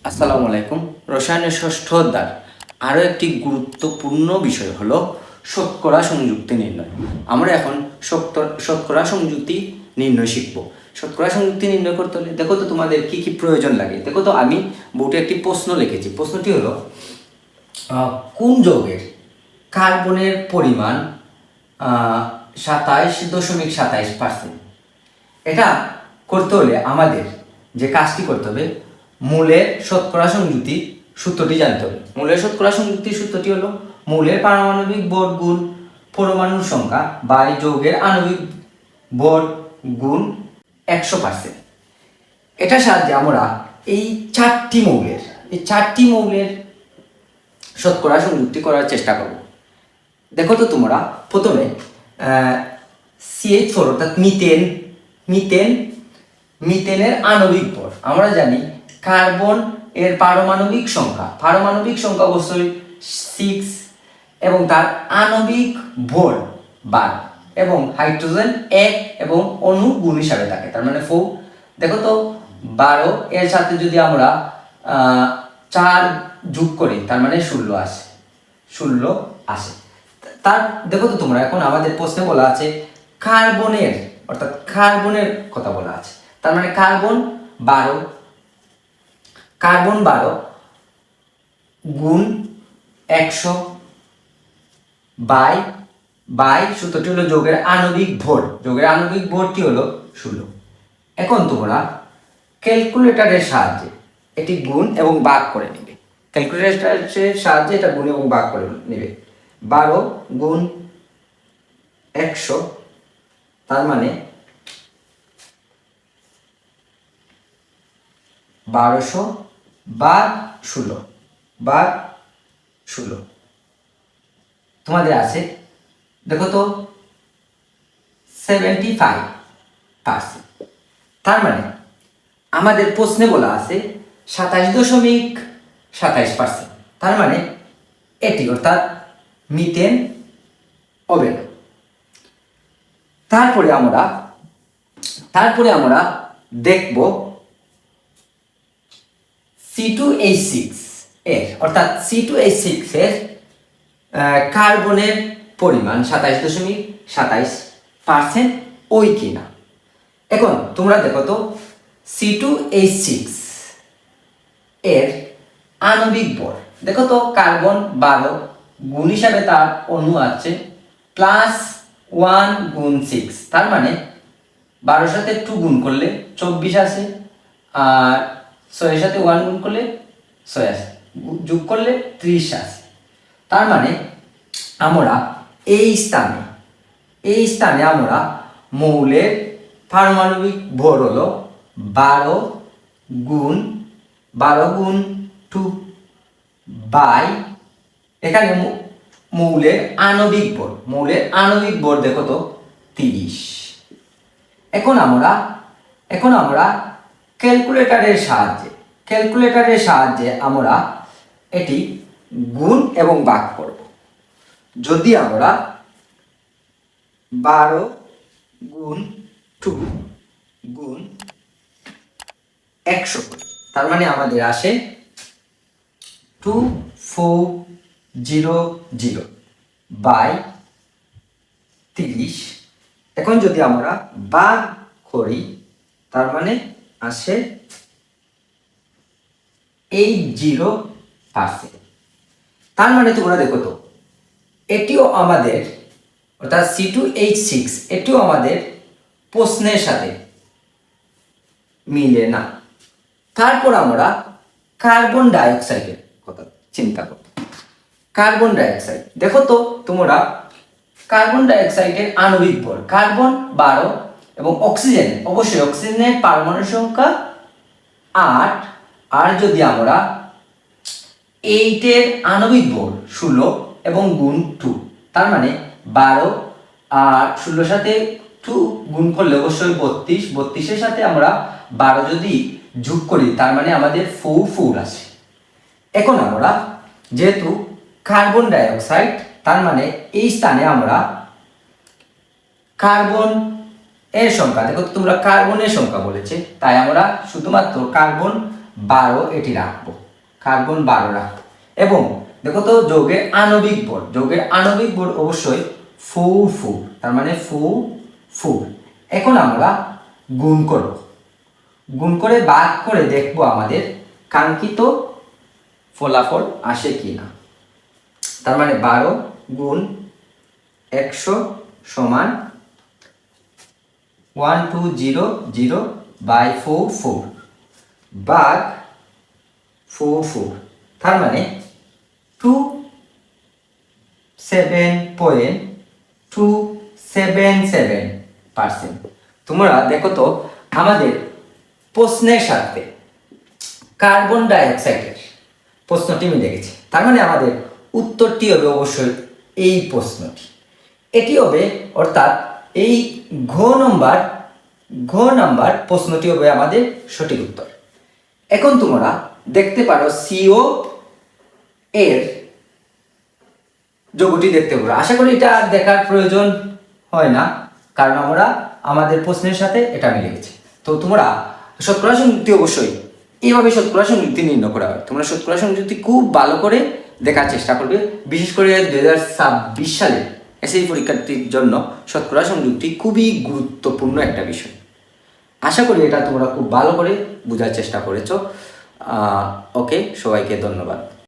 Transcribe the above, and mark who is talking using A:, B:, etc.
A: আসসালামু আলাইকুম। রসায়নের ষষ্ঠ অধ্যায় আরও একটি গুরুত্বপূর্ণ বিষয় হলো শতকরা সংযুক্তি নির্ণয়। আমরা এখন শতকরা সংযুক্তি নির্ণয় শিখব। শতকরা সংযুক্তি নির্ণয় করতে হলে দেখো তো তোমাদের কি কি প্রয়োজন লাগে। দেখো তো আমি বোর্ডে একটি প্রশ্ন লিখেছি। প্রশ্নটি হলো কোন যৌগের কার্বনের পরিমাণ 27.27%। এটা করতে হলে আমাদের যে কাজটি করতে হবে, মূলের শতকরা সংযুক্তি সূত্রটি জানতে হবে। মূলের শতকরা সংযুক্তির সূত্রটি হলো মূলের পারমাণবিক ভর গুণ পরমাণুর সংখ্যা বাই যৌগের আণবিক ভর গুণ 100%। এটার সাহায্যে আমরা এই চারটি মৌলের শতকরা সংযুক্তি করার চেষ্টা করব। দেখো তো তোমরা প্রথমে CH4 অর্থাৎ মিথেনের আণবিক ভর আমরা জানি। কার্বন এর পারমাণবিক সংখ্যা অবশ্যই 6 এবং তার আণবিক ভর 12 এবং হাইড্রোজেন 1 এবং অণু গুণ হিসাবে থাকে, তার মানে 4। দেখো তো 12 এর সাথে যদি আমরা 4 যোগ করি তার মানে 16 আসে। তার দেখো তো তোমরা এখন আমাদের প্রশ্নে বলা আছে কার্বনের কথা বলা আছে, তার মানে কার্বন 12 গুণ 100 বাই সূত্রটি হলো যৌগের আণবিক ভরটি হলো 16। এখন তোমরা ক্যালকুলেটরের সাহায্যে এটি গুণ এবং ভাগ করে নেবে। ক্যালকুলেটরের সাহায্যে এটা গুণ এবং ভাগ করে নেবে। 12 গুণ 100 তার মানে 1200 ভাগ 16 তোমাদের আছে। দেখো তো 75%। তার মানে আমাদের প্রশ্নে বলা আছে 27.27%। তার মানে এটি অর্থাৎ মিথেন হবে না। তারপরে আমরা দেখব C2H6 এর অর্থাৎ C2H6 এর কার্বনের পরিমাণ 27.27% ওই কিনা। এখন তোমরা দেখো তো C2H6 এর আণবিক ভর দেখো তো কার্বন 12 গুণ হিসাবে তার অণু আছে +1 গুণ 6, তার মানে 12 সাথে 2 গুণ করলে 24 আসে, আর 6 এর সাথে 1 গুণ করলে 6 আসে, যোগ করলে 30 আসে। তার মানে আমরা এই স্থানে আমরা মৌলের পারমাণবিক ভর হলো 12 গুণ 2 বাই এখানে মৌলের আণবিক ভর দেখো তো 30। এখন আমরা ক্যালকুলেটরের সাহায্যে আমরা এটি গুণ এবং ভাগ করব। যদি আমরা 12 গুণ 2 গুণ 100 তার মানে আমাদের আসে 2400 বাই 30। এখন যদি আমরা ভাগ করি তার মানে আসে 80%। তার মানে তোমরা দেখো তো এটিও আমাদের অর্থাৎ C2H6 এটিও আমাদের প্রশ্নের সাথে মিলে না। তারপর আমরা কার্বন ডাই অক্সাইডের কথা চিন্তা করব। কার্বন ডাই অক্সাইড দেখো তো তোমরা কার্বন ডাই অক্সাইডের আণবিক ভর কার্বন 12 এবং অক্সিজেনের পারমাণু সংখ্যা 8, আর যদি আমরা 8 এর আণবিক ভর 16 এবং গুণ 2 তার মানে 12 আর 16 সাথে 2 গুণ করলে অবশ্যই 32 এর সাথে আমরা 12 যদি যোগ করি তার মানে আমাদের 4 আসে। এখন আমরা যেহেতু কার্বন ডাই অক্সাইড তার মানে এই স্থানে আমরা কার্বন এর সংখ্যা দেখো তোমরা কার্বনের সংখ্যা বলেছে, তাই আমরা শুধুমাত্র কার্বন 12 এটি রাখবো, কার্বন 12 রাখবো। এবং দেখো তো যৌগের আণবিক ভর অবশ্যই 4 তার মানে 4। এখন আমরা গুণ করে ভাগ করে দেখবো আমাদের কাঙ্ক্ষিত ফলাফল আসে কি না। তার মানে 12 গুণ 100 সমান 1200/4 ভাগ 4 তার মানে 27.277%। তোমরা দেখো তো আমাদের প্রশ্নের সাথে কার্বন ডাই অক্সাইডের প্রশ্নটি মিলে গেছে, তার মানে আমাদের উত্তরটি হবে অবশ্যই এই প্রশ্নটি, এটি হবে অর্থাৎ এই ঘ নাম্বার প্রশ্নটি হবে আমাদের সঠিক উত্তর। এখন তোমরা দেখতে পারো সিও এর যৌগটি দেখতে পারো। আশা করি এটা আর দেখার প্রয়োজন হয় না, কারণ আমরা আমাদের প্রশ্নের সাথে এটা মিলে গেছে। তো তোমরা শতকরা সংযুক্তি অবশ্যই এইভাবে শতকরা সংযুক্তি নির্ণয় করা হয়। তোমরা শতকরা সংযুক্তি খুব ভালো করে দেখার চেষ্টা করবে, বিশেষ করে 2026 সালে এসএসসি পরীক্ষার্থীর জন্য শতকরা সংযুক্তি খুবই গুরুত্বপূর্ণ একটা বিষয়। আশা করি এটা তোমরা খুব ভালো করে বোঝার চেষ্টা করেছো। ওকে, সবাইকে ধন্যবাদ।